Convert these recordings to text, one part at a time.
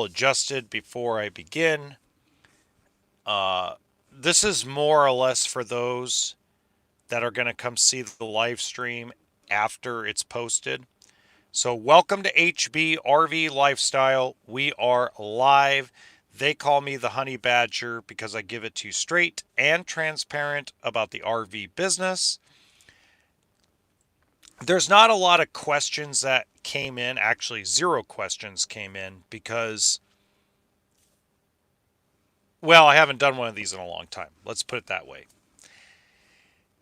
well adjusted before I begin. This is more or less for those that are going to come see the live stream after it's posted. So, welcome to HB RV Lifestyle. We are live. They call me the Honey Badger because I give it to you straight and transparent about the RV business. There's not a lot of questions that came in. Actually, zero questions came in because, well, I haven't done one of these in a long time. Let's put it that way.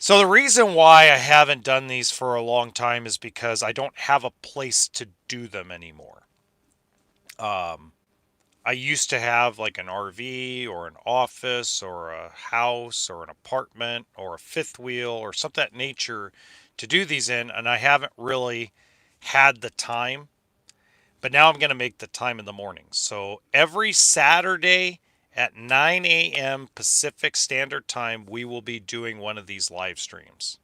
So, the reason why I haven't done these for a long time is because I don't have a place to do them anymore. Um, I used to have like an RV or an office or a house or an apartment or a fifth wheel or something of that nature to do these in, and I haven't really had the time. But now I'm going to make the time in the mornings. So every Saturday at 9 a.m. Pacific Standard Time, we will be doing one of these live streams.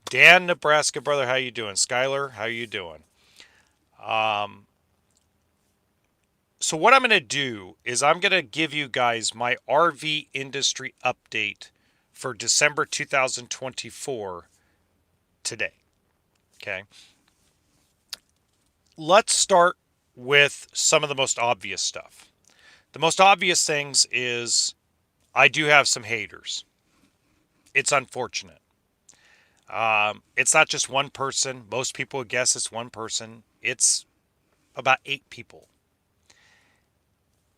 Dan, Nebraska brother, how you doing? Skylar, how you doing? Um, So what I'm going to do is I'm going to give you guys my RV industry update for December 2024 today. Okay. Let's start with some of the most obvious stuff. The most obvious things is I do have some haters. It's unfortunate. It's not just one person. Most people would guess it's one person. It's about 8 people.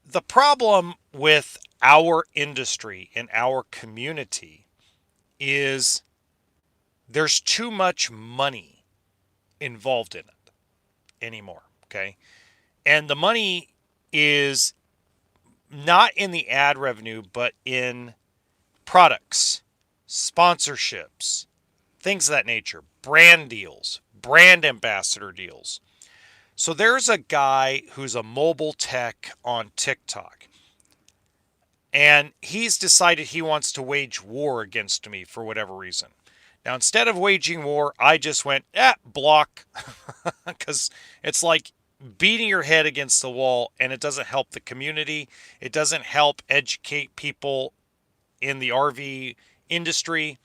The problem with our industry and our community is there's too much money involved in it anymore. Okay. And the money is not in the ad revenue, but in products, sponsorships, things of that nature, brand deals, brand ambassador deals. So there's a guy who's a mobile tech on TikTok, and he's decided he wants to wage war against me for whatever reason. Now, instead of waging war, I just went, block, because it's like beating your head against the wall, and it doesn't help the community. It doesn't help educate people in the RV industry.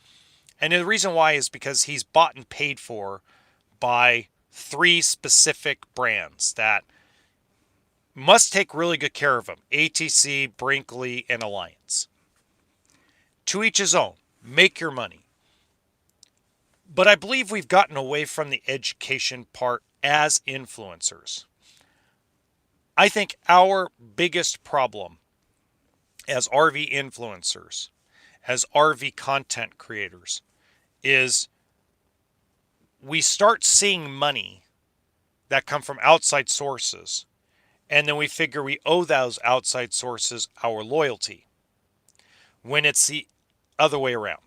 And the reason why is because he's bought and paid for by 3 specific brands that must take really good care of him: ATC, Brinkley, and Alliance. To each his own. Make your money. But I believe we've gotten away from the education part as influencers. I think our biggest problem as RV influencers, as RV content creators, is we start seeing money that come from outside sources, and then we figure we owe those outside sources our loyalty, when it's the other way around.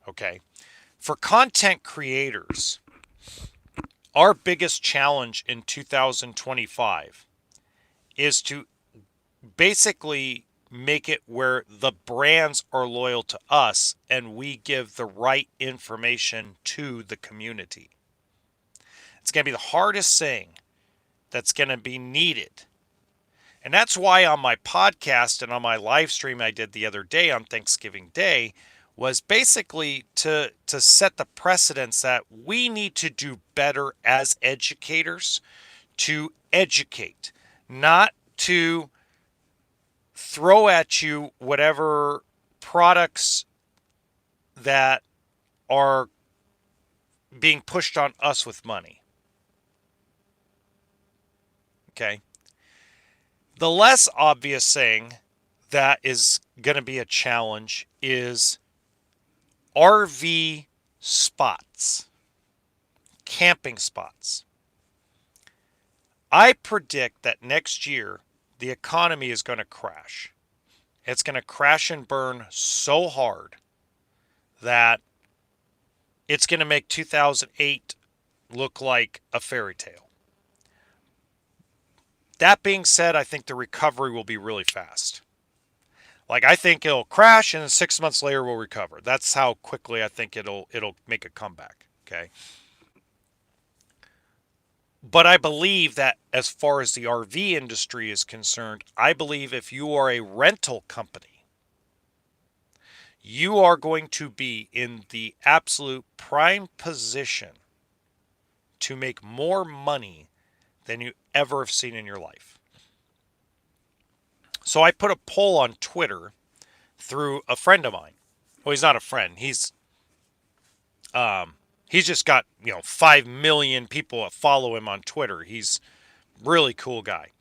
Okay? For content creators, our biggest challenge in 2025 is to basically make it where the brands are loyal to us and we give the right information to the community. It's going to be the hardest thing that's going to be needed. And that's why on my podcast and on my live stream I did the other day on Thanksgiving Day was basically to set the precedence that we need to do better as educators, to educate, not to throw at you whatever products that are being pushed on us with money. Okay. The less obvious thing that is going to be a challenge is RV spots, camping spots. I predict that next year the economy is going to crash. It's going to crash and burn so hard that it's going to make 2008 look like a fairy tale. That being said, I think the recovery will be really fast. Like, I think it'll crash and then 6 months later we'll recover. That's how quickly I think it'll make a comeback. Okay. But I believe that as far as the RV industry is concerned, I believe if you are a rental company, you are going to be in the absolute prime position to make more money than you ever have seen in your life. So I put a poll on Twitter through a friend of mine. Well, he's not a friend. He's just got 5 million people that follow him on Twitter. He's a really cool guy,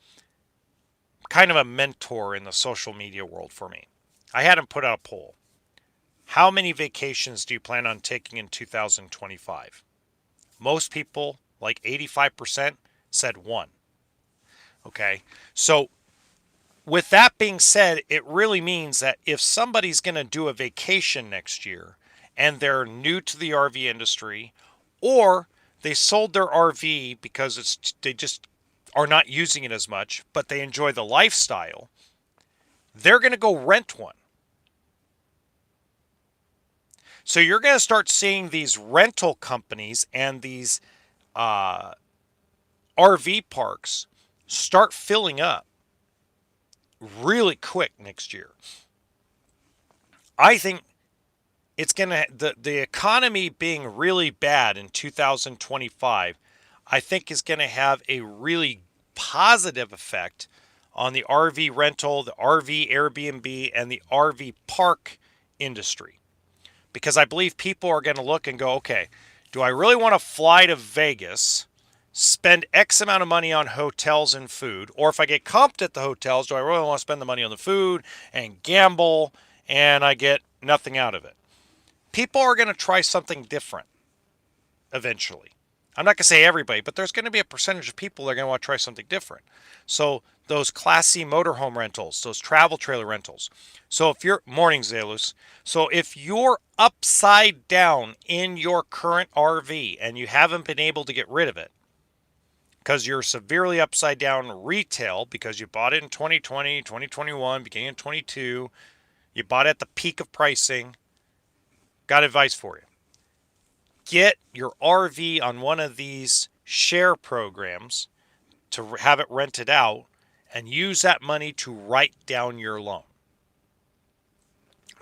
kind of a mentor in the social media world for me. I had him put out a poll. How many vacations do you plan on taking in 2025? Most people, like 85%, said one. Okay. So, with that being said, it really means that if somebody's going to do a vacation next year and they're new to the RV industry, or they sold their RV because they just are not using it as much, but they enjoy the lifestyle, they're going to go rent one. So you're going to start seeing these rental companies and these RV parks start filling up really quick next year. I think it's going to, the economy being really bad in 2025, I think is going to have a really positive effect on the RV rental, the RV Airbnb, and the RV park industry. Because I believe people are going to look and go, okay, do I really want to fly to Vegas, spend X amount of money on hotels and food, or if I get comped at the hotels, do I really want to spend the money on the food and gamble and I get nothing out of it? People are going to try something different eventually. I'm not going to say everybody, but there's going to be a percentage of people that are going to want to try something different. So those Class C motorhome rentals, those travel trailer rentals. So if you're morning Zalus, so if you're upside down in your current RV and you haven't been able to get rid of it because you're severely upside down retail because you bought it in 2020, 2021, beginning in 22, you bought it at the peak of pricing, got advice for you. Get your RV on one of these share programs to have it rented out and use that money to write down your loan.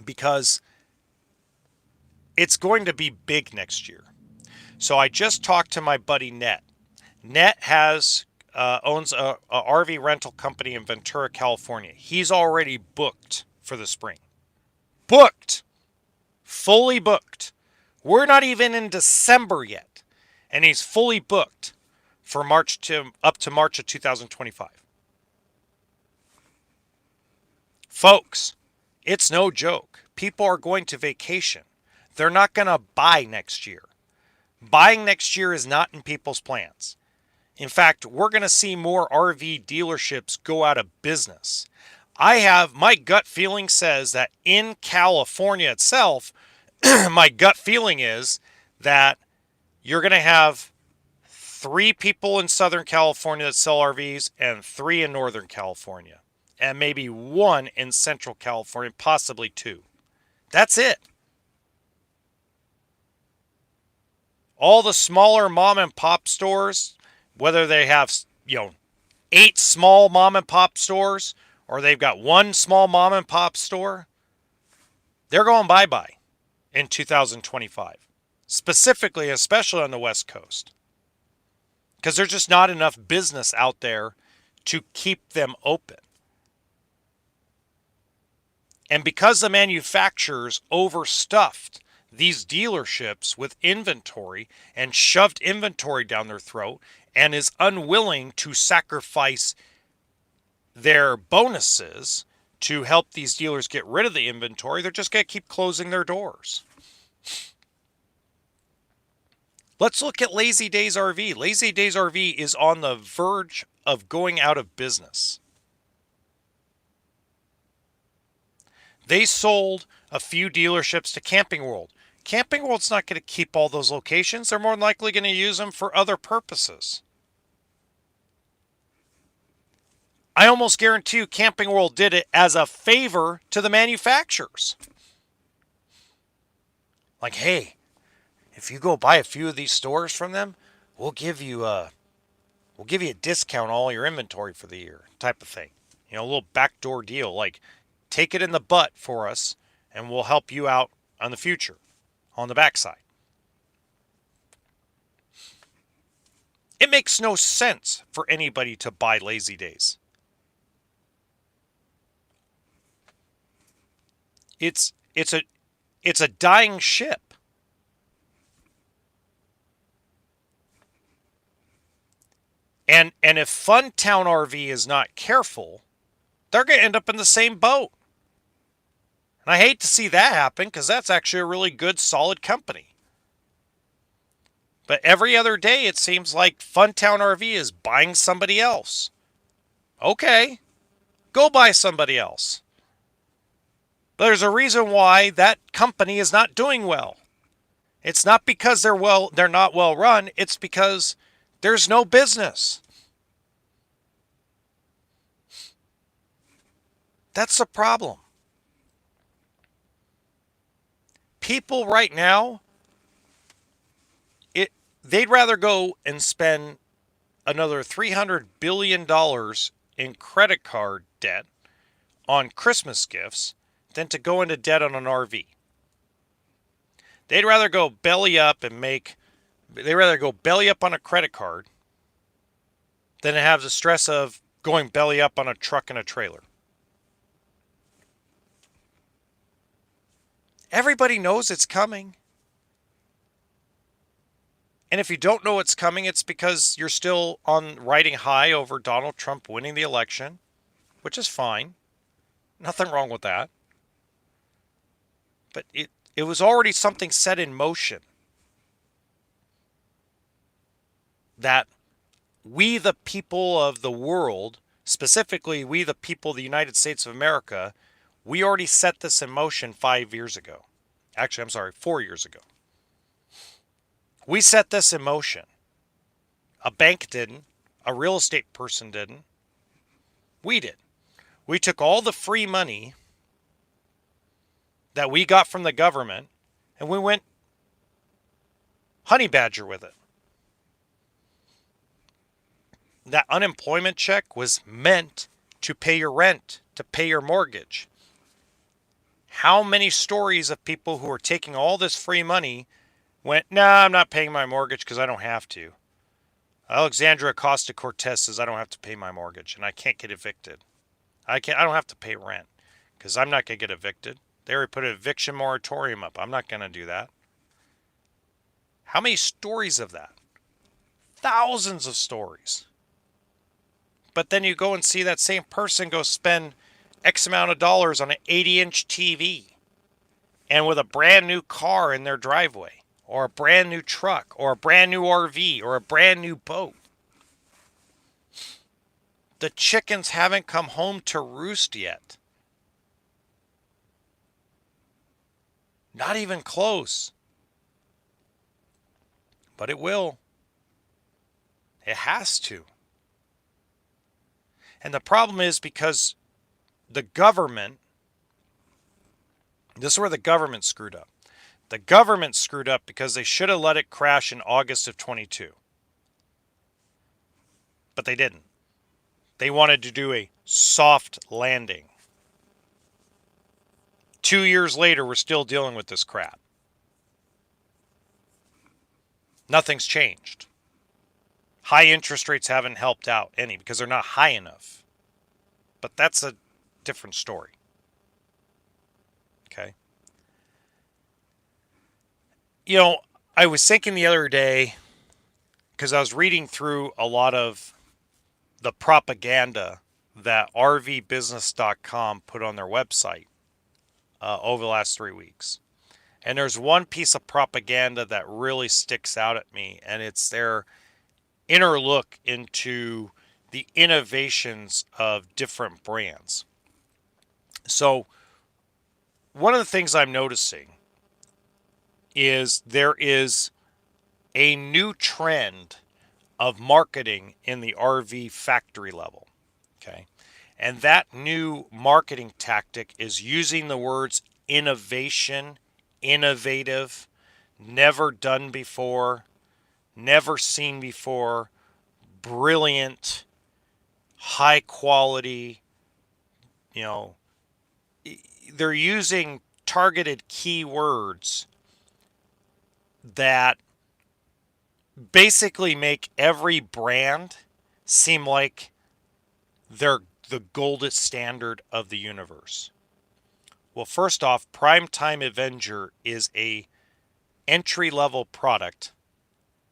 Because it's going to be big next year. So I just talked to my buddy Net. Net owns a RV rental company in Ventura, California. He's already booked for the spring. Booked. Fully booked. We're not even in December yet, and he's fully booked for up to March of 2025. Folks, it's no joke. People are going to vacation. They're not going to buy next year. Buying next year is not in people's plans. In fact, we're going to see more RV dealerships go out of business. My gut feeling says that in California itself, my gut feeling is that you're going to have 3 people in Southern California that sell RVs and 3 in Northern California, and maybe 1 in Central California, possibly 2. That's it. All the smaller mom and pop stores, whether they have 8 small mom and pop stores or they've got 1 small mom and pop store, they're going bye-bye in 2025. Specifically, especially on the West Coast. Because there's just not enough business out there to keep them open. And because the manufacturers overstuffed these dealerships with inventory and shoved inventory down their throat and is unwilling to sacrifice their bonuses to help these dealers get rid of the inventory, they're just going to keep closing their doors. Let's look at Lazy Days RV. Lazy Days RV is on the verge of going out of business. They sold a few dealerships to Camping World. Camping World's not going to keep all those locations. They're more than likely going to use them for other purposes. I almost guarantee you Camping World did it as a favor to the manufacturers. Like, hey, if you go buy a few of these stores from them, we'll give you We'll give you a discount on all your inventory for the year, type of thing. A little backdoor deal, like take it in the butt for us and we'll help you out on the future, on the backside. It makes no sense for anybody to buy Lazy Days. It's a dying ship. And if Funtown RV is not careful, they're going to end up in the same boat. And I hate to see that happen because that's actually a really good, solid company. But every other day, it seems like Funtown RV is buying somebody else. Okay, go buy somebody else. But there's a reason why that company is not doing well. It's not because they're not well run. It's because there's no business. That's the problem. People right now, they'd rather go and spend another $300 billion in credit card debt on Christmas gifts than to go into debt on an RV. They'd rather go belly up on a credit card than to have the stress of going belly up on a truck and a trailer. Everybody knows it's coming. And if you don't know it's coming, it's because you're still on riding high over Donald Trump winning the election, which is fine. Nothing wrong with that. But it was already something set in motion that we, the people of the world, specifically we, the people of the United States of America, we already set this in motion 5 years ago. Actually, I'm sorry, 4 years ago. We set this in motion. A bank didn't. A real estate person didn't. We did. We took all the free money that we got from the government and we went honey badger with it. That unemployment check was meant to pay your rent, to pay your mortgage. How many stories of people who are taking all this free money went, nah, I'm not paying my mortgage because I don't have to. Alexandra Acosta-Cortez says I don't have to pay my mortgage and I can't get evicted. I don't have to pay rent because I'm not going to get evicted. They already put an eviction moratorium up. I'm not going to do that. How many stories of that? Thousands of stories. But then you go and see that same person go spend X amount of dollars on an 80-inch TV and with a brand new car in their driveway, or a brand new truck, or a brand new RV, or a brand new boat. The chickens haven't come home to roost yet. Not even close. But it will. It has to. And the problem is because the government, this is where the government screwed up. The government screwed up because they should have let it crash in August of 22. But they didn't. They wanted to do a soft landing. 2 years later, we're still dealing with this crap. Nothing's changed. High interest rates haven't helped out any because they're not high enough. But that's a different story. Okay. I was thinking the other day, because I was reading through a lot of the propaganda that RVbusiness.com put on their website over the last 3 weeks. And there's one piece of propaganda that really sticks out at me, and it's their inner look into the innovations of different brands. So one of the things I'm noticing is there is a new trend of marketing in the RV factory level. Okay. And that new marketing tactic is using the words innovation, innovative, never done before, never seen before, brilliant, high quality, you know, they're using targeted keywords that basically make every brand seem like they're the gold standard of the universe. Well, first off, Primetime Avenger is a entry-level product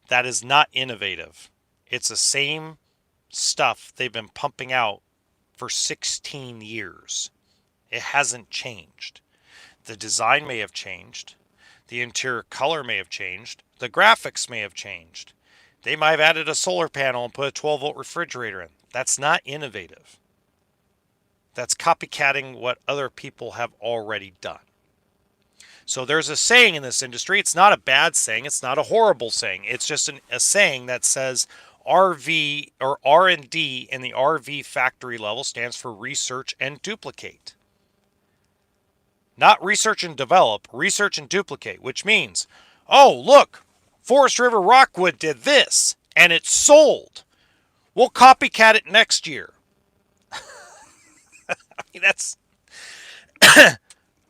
that is not innovative. It's the same stuff they've been pumping out for 16 years. It hasn't changed. The design may have changed. The interior color may have changed. The graphics may have changed. They might have added a solar panel and put a 12-volt refrigerator in. That's not innovative. That's copycatting what other people have already done. So there's a saying in this industry. It's not a bad saying. It's not a horrible saying. It's just a saying that says RV or R&D in the RV factory level stands for research and duplicate. Not research and develop, research and duplicate, which means, oh, look, Forest River Rockwood did this and it sold. We'll copycat it next year. That's,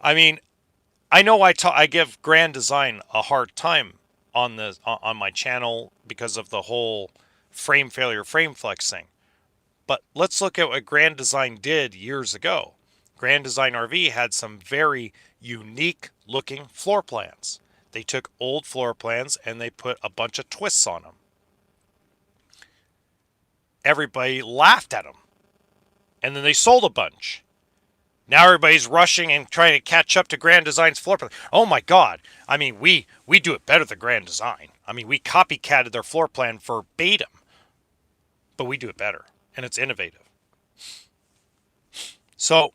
I mean, I know I give Grand Design a hard time on my channel because of the whole frame failure, frame flex thing. But let's look at what Grand Design did years ago. Grand Design RV had some very unique looking floor plans. They took old floor plans and they put a bunch of twists on them. Everybody laughed at them. And then they sold a bunch. Now everybody's rushing and trying to catch up to Grand Design's floor plan. Oh my God. I mean, we do it better than Grand Design. I mean, we copycatted their floor plan verbatim. But we do it better. And it's innovative. So,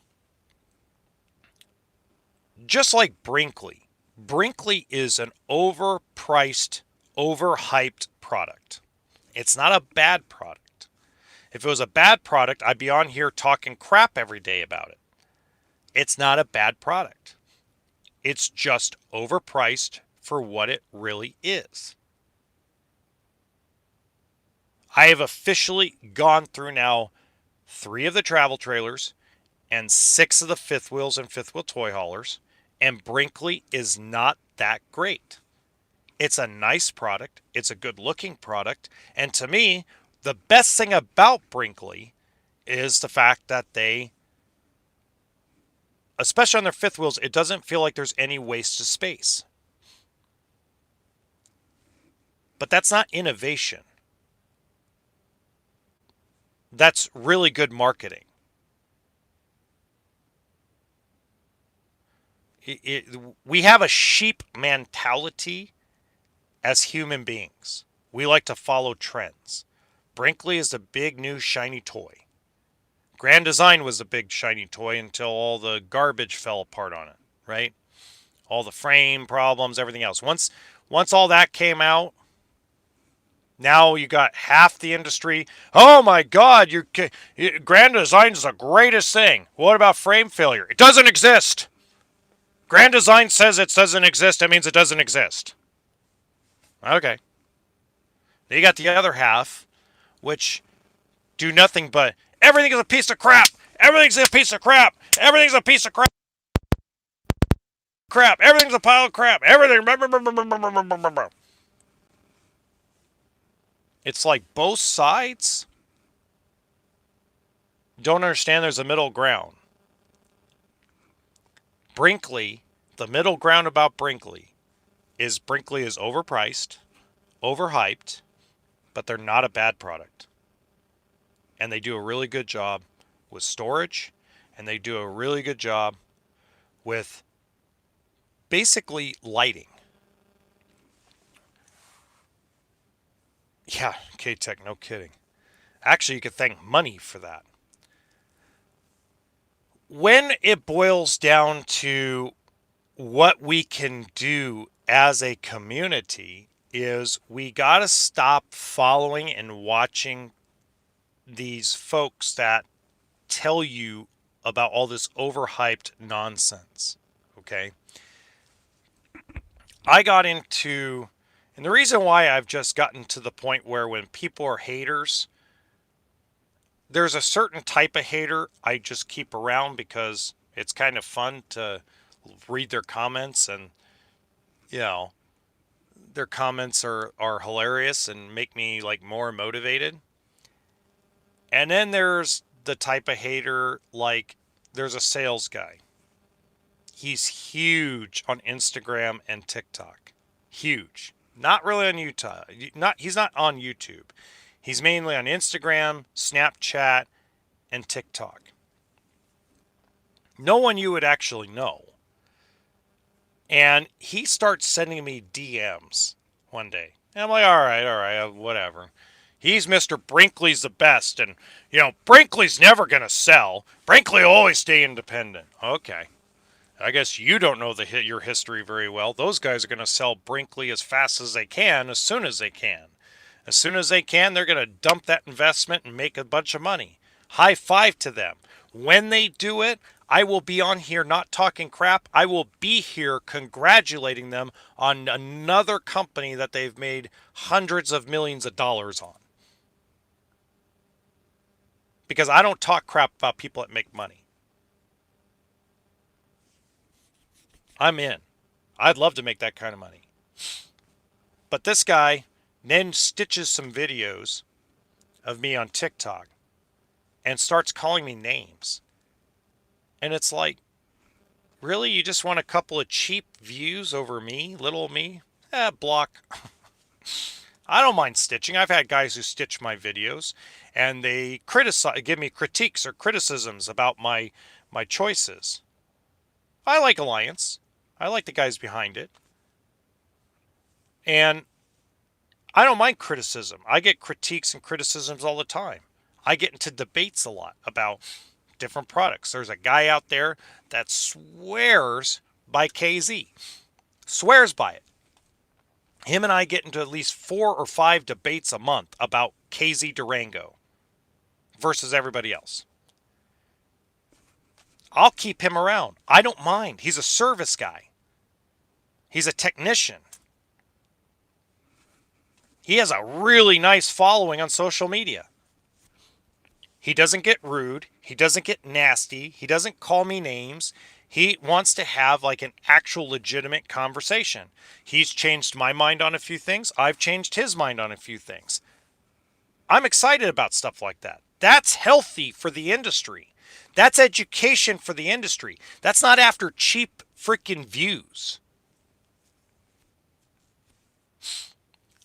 just like Brinkley. Brinkley is an overpriced, overhyped product. It's not a bad product. If it was a bad product, I'd be on here talking crap every day about it. It's not a bad product. It's just overpriced for what it really is. I have officially gone through now 3 of the travel trailers and 6 of the fifth wheels and fifth wheel toy haulers, and Brinkley is not that great. It's a nice product. It's a good looking product. And to me, the best thing about Brinkley is the fact that they, especially on their fifth wheels, it doesn't feel like there's any waste of space. But that's not innovation. That's really good marketing. We have a sheep mentality as human beings. We like to follow trends. Brinkley is a big new shiny toy. Grand Design was a big shiny toy until all the garbage fell apart on it, right? All the frame problems, everything else. Once all that came out, now you got half the industry. Oh my God, Grand Design is the greatest thing. What about frame failure? It doesn't exist. Grand Design says it doesn't exist. That means it doesn't exist. Okay. Then you got the other half, which do nothing but everything is a piece of crap. Everything's a piece of crap. Everything's a piece of crap. Crap. Everything's a pile of crap. Everything. It's like both sides don't understand there's a middle ground. Brinkley, the middle ground about Brinkley is overpriced, overhyped, but they're not a bad product. And they do a really good job with storage, and they do a really good job with basically lighting. Yeah, K-Tech, no kidding. Actually, you could thank money for that. When it boils down to what we can do as a community is we got to stop following and watching these folks that tell you about all this overhyped nonsense. Okay? I got into, and the reason why I've just gotten to the point where when people are haters, there's a certain type of hater I just keep around because it's kind of fun to read their comments, and you know, their comments are hilarious and make me like more motivated. And then there's the type of hater, like there's a sales guy. He's huge on Instagram and TikTok. Huge. Not really on Utah. He's not on YouTube. He's mainly on Instagram, Snapchat, and TikTok. No one you would actually know. And he starts sending me DMs one day. And I'm like, all right, whatever. He's Mr. Brinkley's the best. And, Brinkley's never going to sell. Brinkley will always stay independent. Okay. I guess you don't know your history very well. Those guys are going to sell Brinkley as fast as they can, as soon as they can. As soon as they can, they're going to dump that investment and make a bunch of money. High five to them. When they do it, I will be on here not talking crap. I will be here congratulating them on another company that they've made hundreds of millions of dollars on. Because I don't talk crap about people that make money. I'm in. I'd love to make that kind of money. But this guy then stitches some videos of me on TikTok and starts calling me names. And it's like, really? You just want a couple of cheap views over me, little me? Block. I don't mind stitching. I've had guys who stitch my videos and they give me critiques or criticisms about my choices. I like Alliance. I like the guys behind it. And I don't mind criticism. I get critiques and criticisms all the time. I get into debates a lot about different products. There's a guy out there that swears by KZ. Swears by it. Him and I get into at least 4 or 5 debates a month about KZ Durango versus everybody else. I'll keep him around. I don't mind. He's a service guy. He's a technician. He has a really nice following on social media. He doesn't get rude. He doesn't get nasty. He doesn't call me names. He wants to have like an actual legitimate conversation. He's changed my mind on a few things. I've changed his mind on a few things. I'm excited about stuff like that. That's healthy for the industry. That's education for the industry. That's not after cheap freaking views.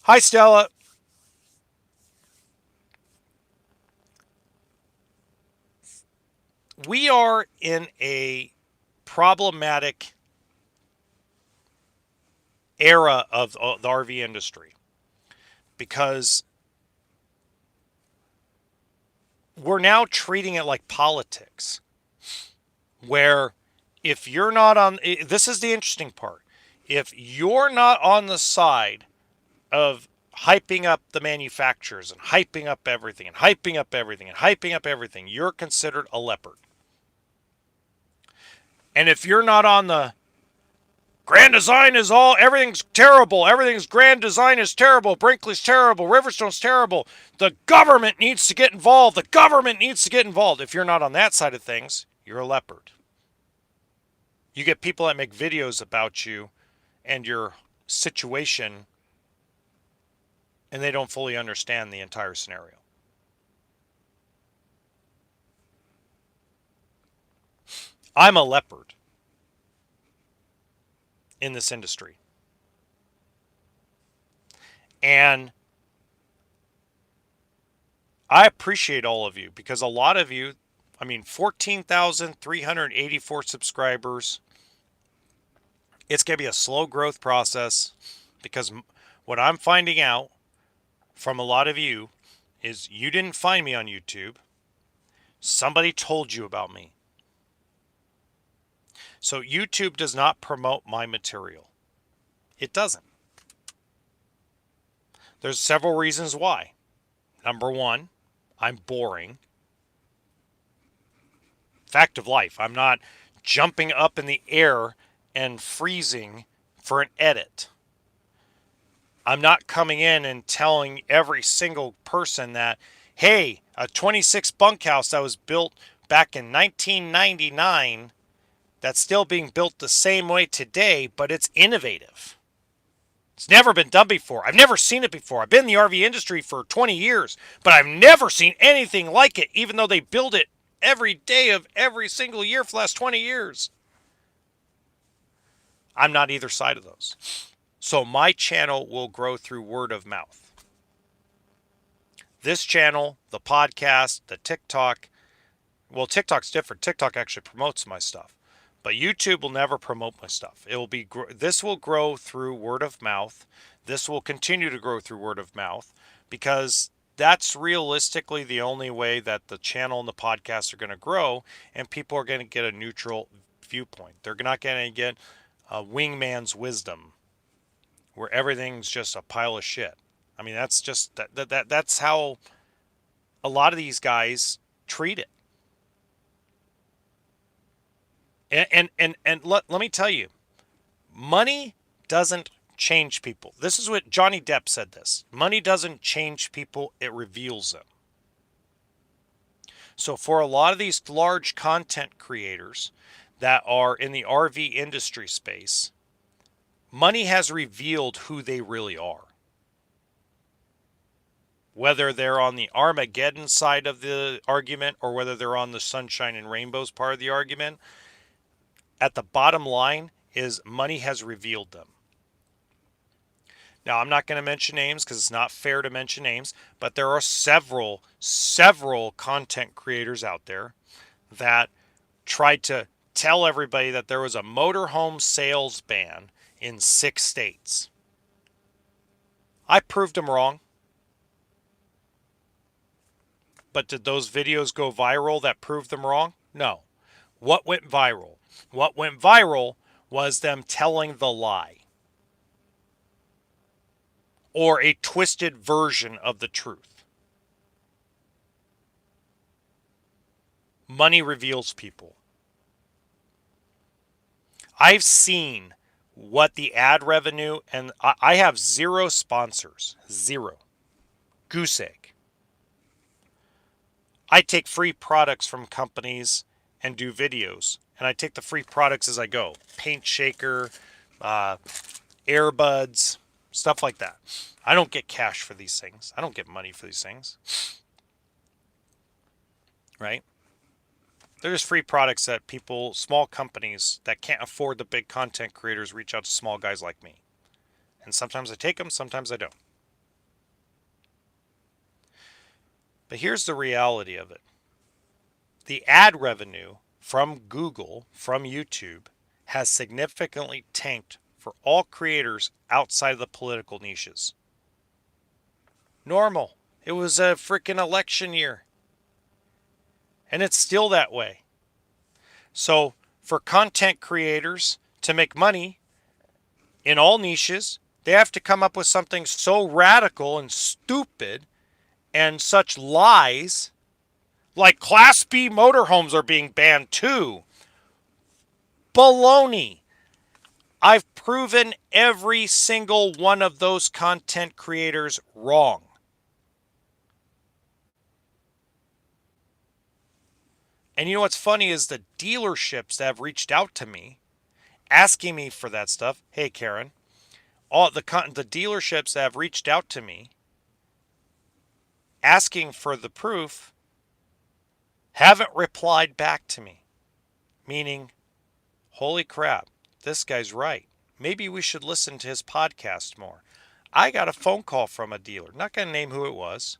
Hi, Stella. We are in a problematic era of the RV industry because we're now treating it like politics, where if you're not on, this is the interesting part, if you're not on the side of hyping up the manufacturers and hyping up everything and hyping up everything and hyping up everything, you're considered a leopard. And if you're not on the Grand Design is everything's terrible, everything's Grand Design is terrible, Brinkley's terrible, Riverstone's terrible, the government needs to get involved, the government needs to get involved. If you're not on that side of things, you're a leopard. You get people that make videos about you and your situation, and they don't fully understand the entire scenario. I'm a leopard in this industry. And I appreciate all of you because a lot of you, 14,384 subscribers. It's going to be a slow growth process because what I'm finding out from a lot of you is you didn't find me on YouTube. Somebody told you about me. So YouTube does not promote my material. It doesn't. There's several reasons why. Number one, I'm boring. Fact of life. I'm not jumping up in the air and freezing for an edit. I'm not coming in and telling every single person that Hey, a 26 bunkhouse that was built back in 1999 that's still being built the same way today, but it's innovative. It's never been done before. I've never seen it before. I've been in the RV industry for 20 years, but I've never seen anything like it, even though they build it every day of every single year for the last 20 years. I'm not either side of those. So my channel will grow through word of mouth. This channel, the podcast, the TikTok, well, TikTok's different. TikTok actually promotes my stuff. But YouTube will never promote my stuff. It will be this will grow through word of mouth. This will continue to grow through word of mouth because that's realistically the only way that the channel and the podcast are going to grow, and people are going to get a neutral viewpoint. They're not going to get a wingman's wisdom where everything's just a pile of shit. I mean, that's just that's how a lot of these guys treat it. And let me tell you, money doesn't change people. This is what Johnny Depp said this. Money doesn't change people, it reveals them. So for a lot of these large content creators that are in the RV industry space, money has revealed who they really are. Whether they're on the Armageddon side of the argument or whether they're on the sunshine and rainbows part of the argument, at the bottom line is money has revealed them. Now, I'm not going to mention names because it's not fair to mention names, but there are several content creators out there that tried to tell everybody that there was a motorhome sales ban in 6 states. I proved them wrong. But did those videos go viral that proved them wrong? No. What went viral? What went viral was them telling the lie. Or a twisted version of the truth. Money reveals people. I've seen what the ad revenue, and I have 0 sponsors. 0. Goose egg. I take free products from companies and do videos. And I take the free products as I go. Paint shaker, earbuds, stuff like that. I don't get cash for these things. I don't get money for these things. Right? They're just free products that people, small companies that can't afford the big content creators reach out to small guys like me. And sometimes I take them, sometimes I don't. But here's the reality of it. The ad revenue from Google, from YouTube, has significantly tanked for all creators outside of the political niches. Normal. It was a freaking election year. And it's still that way. So for content creators to make money in all niches, they have to come up with something so radical and stupid and such lies, like Class B motorhomes are being banned too. Baloney. I've proven every single one of those content creators wrong. And you know what's funny is the dealerships that have reached out to me asking me for that stuff. Hey, Karen, all the dealerships that have reached out to me asking for the proof haven't replied back to me. Meaning, holy crap, this guy's right. Maybe we should listen to his podcast more. I got a phone call from a dealer, not going to name who it was.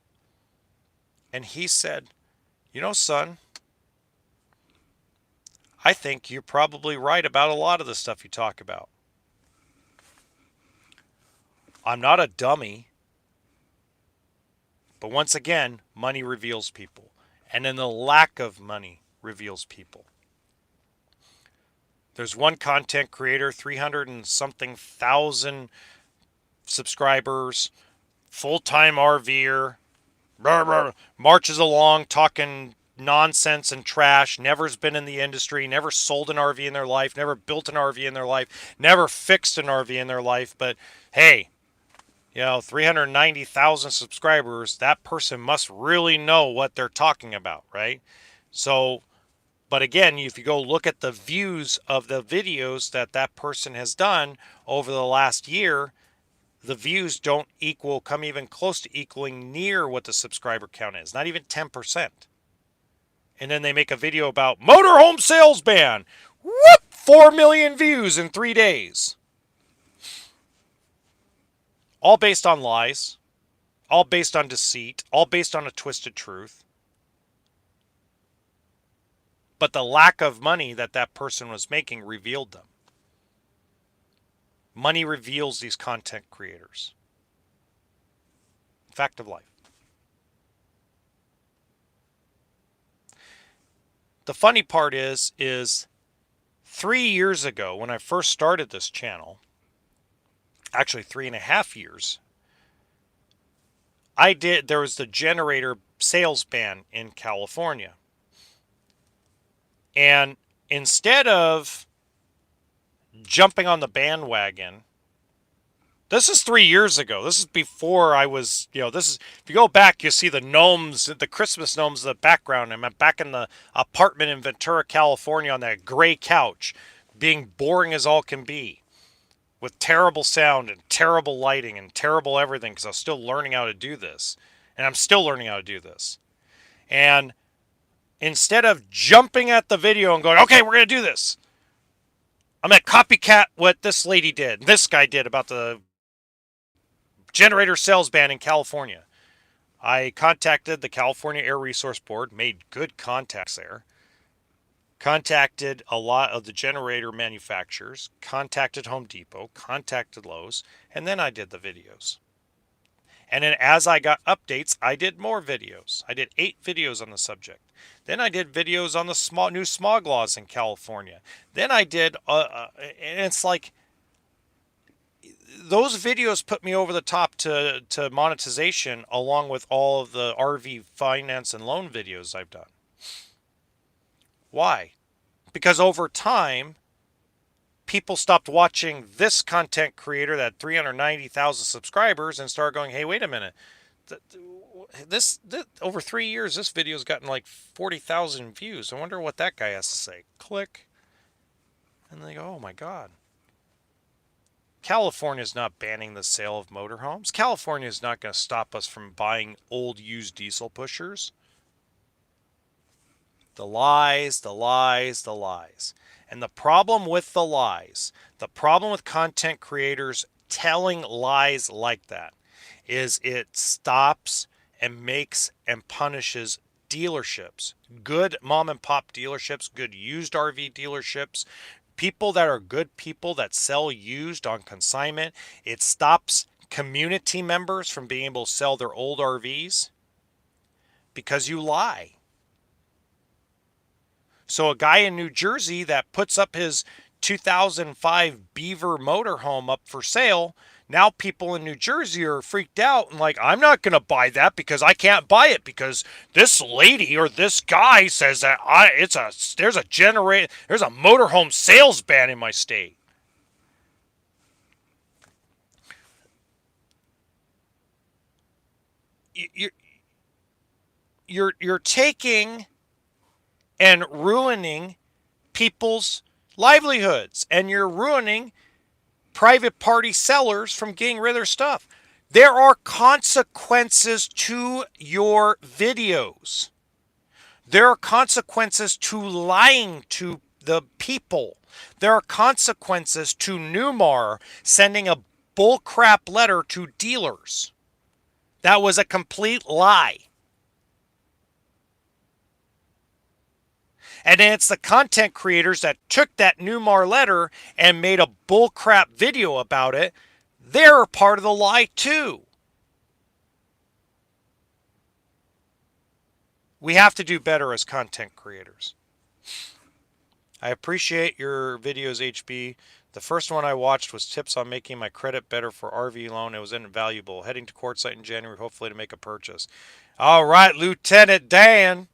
And he said, you know, son, I think you're probably right about a lot of the stuff you talk about. I'm not a dummy. But once again, money reveals people. And then the lack of money reveals people. There's one content creator, 300 and something thousand subscribers, full-time RVer, marches along talking nonsense and trash, never's been in the industry, never sold an RV in their life, never built an RV in their life, never fixed an RV in their life, but hey, 390,000 subscribers, that person must really know what they're talking about, right? So, but again, if you go look at the views of the videos that that person has done over the last year, the views don't come even close to equaling near what the subscriber count is, not even 10%. And then they make a video about motorhome sales ban. Whoop! 4 million views in 3 days. All based on lies, all based on deceit, all based on a twisted truth. But the lack of money that that person was making revealed them. Money reveals these content creators. Fact of life. The funny part is 3 years ago when I first started this channel, actually 3.5 years, there was the generator sales ban in California. And instead of jumping on the bandwagon, this is 3 years ago. This is before I was, this is, if you go back, you see the gnomes, the Christmas gnomes in the background. I'm back in the apartment in Ventura, California on that gray couch, being boring as all can be, with terrible sound and terrible lighting and terrible everything, because I was still learning how to do this. And I'm still learning how to do this. And instead of jumping at the video and going, okay, we're going to do this, I'm going to copycat what this lady did, this guy did about the generator sales ban in California. I contacted the California Air Resource Board, made good contacts there, contacted a lot of the generator manufacturers, contacted Home Depot, contacted Lowe's, and then I did the videos. And then as I got updates, I did more videos. I did 8 videos on the subject. Then I did videos on the new smog laws in California. Then I did, and it's like, those videos put me over the top to monetization, along with all of the RV finance and loan videos I've done. Why? Because over time, people stopped watching this content creator that had 390,000 subscribers and started going, hey, wait a minute. This over 3 years, this video's gotten like 40,000 views. I wonder what that guy has to say. Click. And they go, oh my God. California is not banning the sale of motorhomes. California is not going to stop us from buying old used diesel pushers. The lies, the lies, the lies. And the problem with the lies, the problem with content creators telling lies like that, is it stops and makes and punishes dealerships. Good mom and pop dealerships, good used RV dealerships, people that are good people that sell used on consignment. It stops community members from being able to sell their old RVs because you lie. So a guy in New Jersey that puts up his 2005 Beaver motorhome up for sale, now people in New Jersey are freaked out and like, I'm not going to buy that because I can't buy it because this lady or this guy says that there's a motorhome sales ban in my state. You're taking and ruining people's livelihoods, and you're ruining private party sellers from getting rid of their stuff. There are consequences to your videos. There are consequences to lying to the people. There are consequences to Newmar sending a bullcrap letter to dealers. That was a complete lie. And then it's the content creators that took that Newmar letter and made a bullcrap video about it. They're part of the lie too. We have to do better as content creators. I appreciate your videos, HB. The first one I watched was tips on making my credit better for RV loan. It was invaluable. Heading to Quartzsite in January, hopefully to make a purchase. All right, Lieutenant Dan.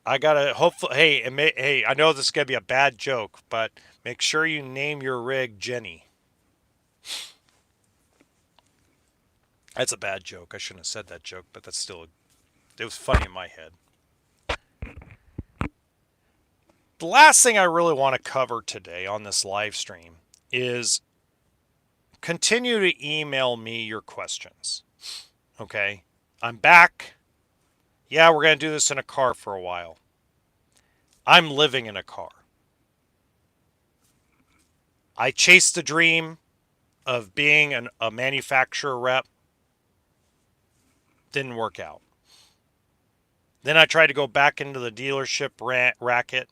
I gotta hopefully. Hey, I know this is gonna be a bad joke, but make sure you name your rig Jenny. That's a bad joke. I shouldn't have said that joke, but it was funny in my head. The last thing I really want to cover today on this live stream is continue to email me your questions. Okay? I'm back. Yeah, we're going to do this in a car for a while. I'm living in a car. I chased the dream of being a manufacturer rep. Didn't work out. Then I tried to go back into the dealership racket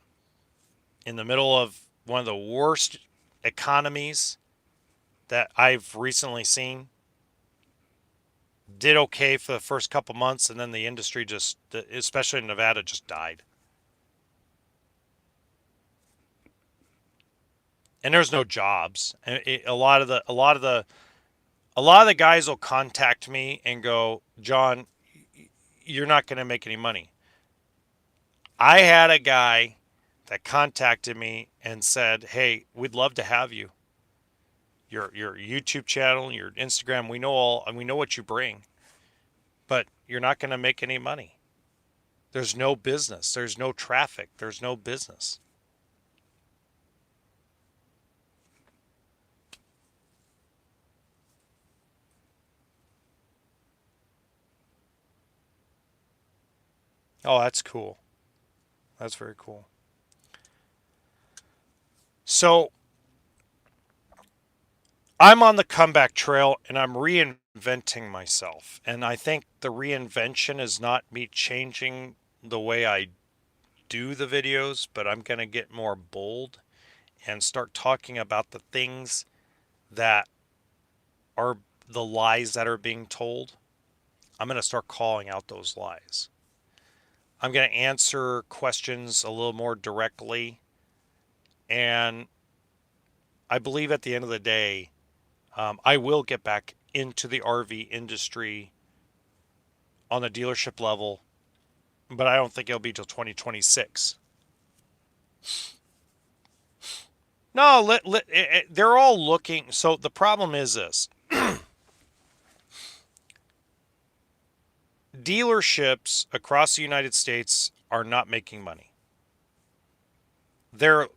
in the middle of one of the worst economies that I've recently seen. Did okay for the first couple months, and then the industry just, especially in Nevada, just died. And there's no jobs. A lot of the guys will contact me and go, John, you're not going to make any money. I had a guy that contacted me and said, hey, we'd love to have you. Your YouTube channel, your Instagram, we know what you bring, but you're not going to make any money. There's no business. There's no traffic. There's no business. Oh, that's cool. That's very cool. So I'm on the comeback trail and I'm reinventing myself. And I think the reinvention is not me changing the way I do the videos, but I'm going to get more bold and start talking about the things that are the lies that are being told. I'm going to start calling out those lies. I'm going to answer questions a little more directly. And I believe at the end of the day, I will get back into the RV industry on the dealership level, but I don't think it'll be till 2026. No, they're all looking. So the problem is this. Dealerships across the United States are not making money. They're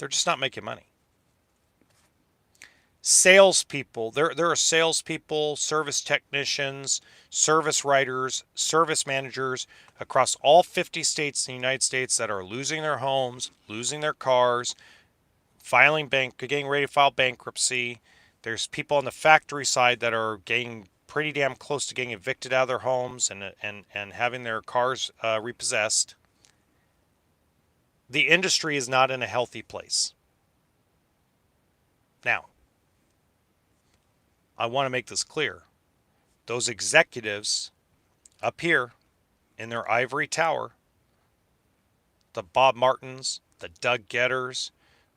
just not making money. Salespeople, there are salespeople, service technicians, service writers, service managers across all 50 states in the United States that are losing their homes, losing their cars, getting ready to file bankruptcy. There's people on the factory side that are getting pretty damn close to getting evicted out of their homes and having their cars repossessed. The industry is not in a healthy place. Now, I want to make this clear. Those executives up here in their ivory tower, the Bob Martins, the Doug Getters,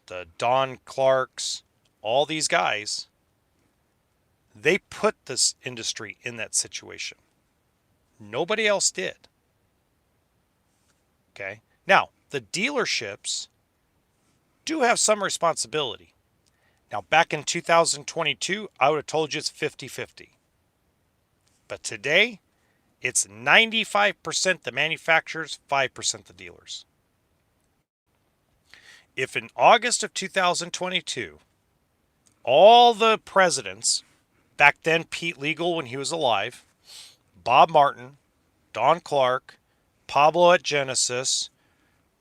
the Don Clarks, all these guys, they put this industry in that situation. Nobody else did. Okay? Now, the dealerships do have some responsibility. Now, back in 2022, I would have told you it's 50-50. But today, it's 95% the manufacturers, 5% the dealers. If in August of 2022, all the presidents, back then Pete Legal when he was alive, Bob Martin, Don Clark, Pablo at Genesis,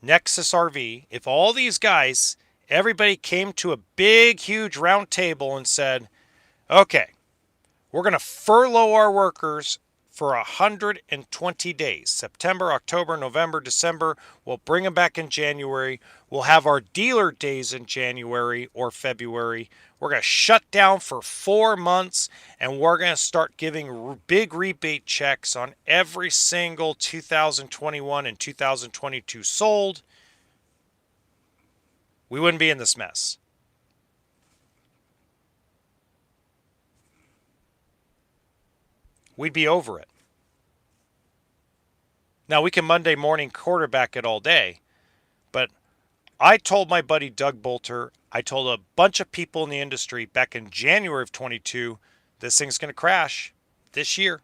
Nexus RV, if all these guys, everybody came to a big, huge round table and said, okay, we're going to furlough our workers for 120 days. September, October, November, December. We'll bring them back in January. We'll have our dealer days in January or February. We're going to shut down for 4 months, and we're going to start giving big rebate checks on every single 2021 and 2022 sold. We wouldn't be in this mess. We'd be over it. Now, we can Monday morning quarterback it all day, but I told my buddy Doug Bolter, I told a bunch of people in the industry back in January of 22, this thing's going to crash this year.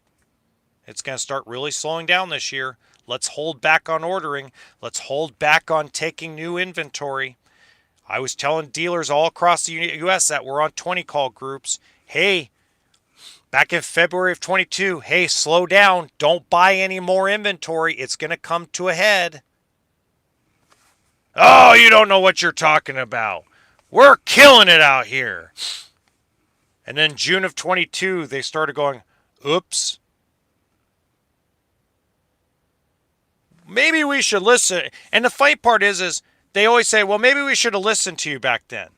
It's going to start really slowing down this year. Let's hold back on ordering. Let's hold back on taking new inventory. I was telling dealers all across the U.S. that were on 20 call groups, hey, back in February of 22, hey, slow down. Don't buy any more inventory. It's going to come to a head. Oh, you don't know what you're talking about. We're killing it out here. And then June of 22, they started going, oops. Maybe we should listen. And the funny part is they always say, well, maybe we should have listened to you back then.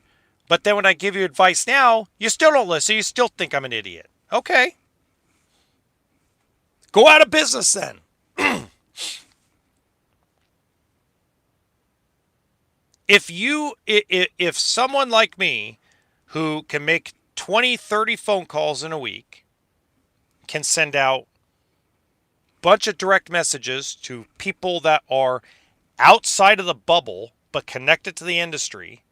But then when I give you advice now, you still don't listen. You still think I'm an idiot. Okay. Go out of business then. If someone like me who can make 20, 30 phone calls in a week can send out a bunch of direct messages to people that are outside of the bubble but connected to the industry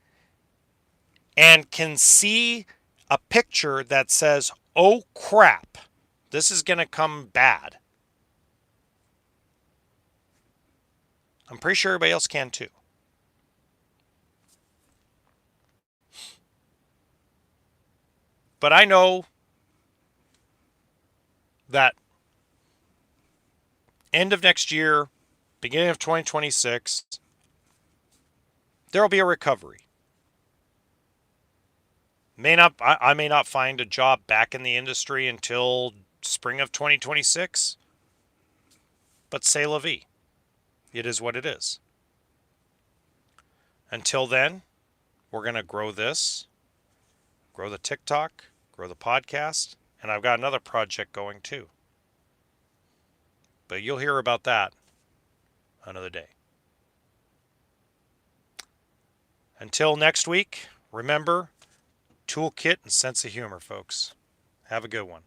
and can see a picture that says, oh crap, this is going to come bad. I'm pretty sure everybody else can too. But I know that end of next year, beginning of 2026, there will be a recovery. I may not find a job back in the industry until spring of 2026, but c'est la vie. It is what it is. Until then, we're going to grow this, grow the TikTok, grow the podcast, and I've got another project going too. But you'll hear about that another day. Until next week, remember, toolkit and sense of humor, folks. Have a good one.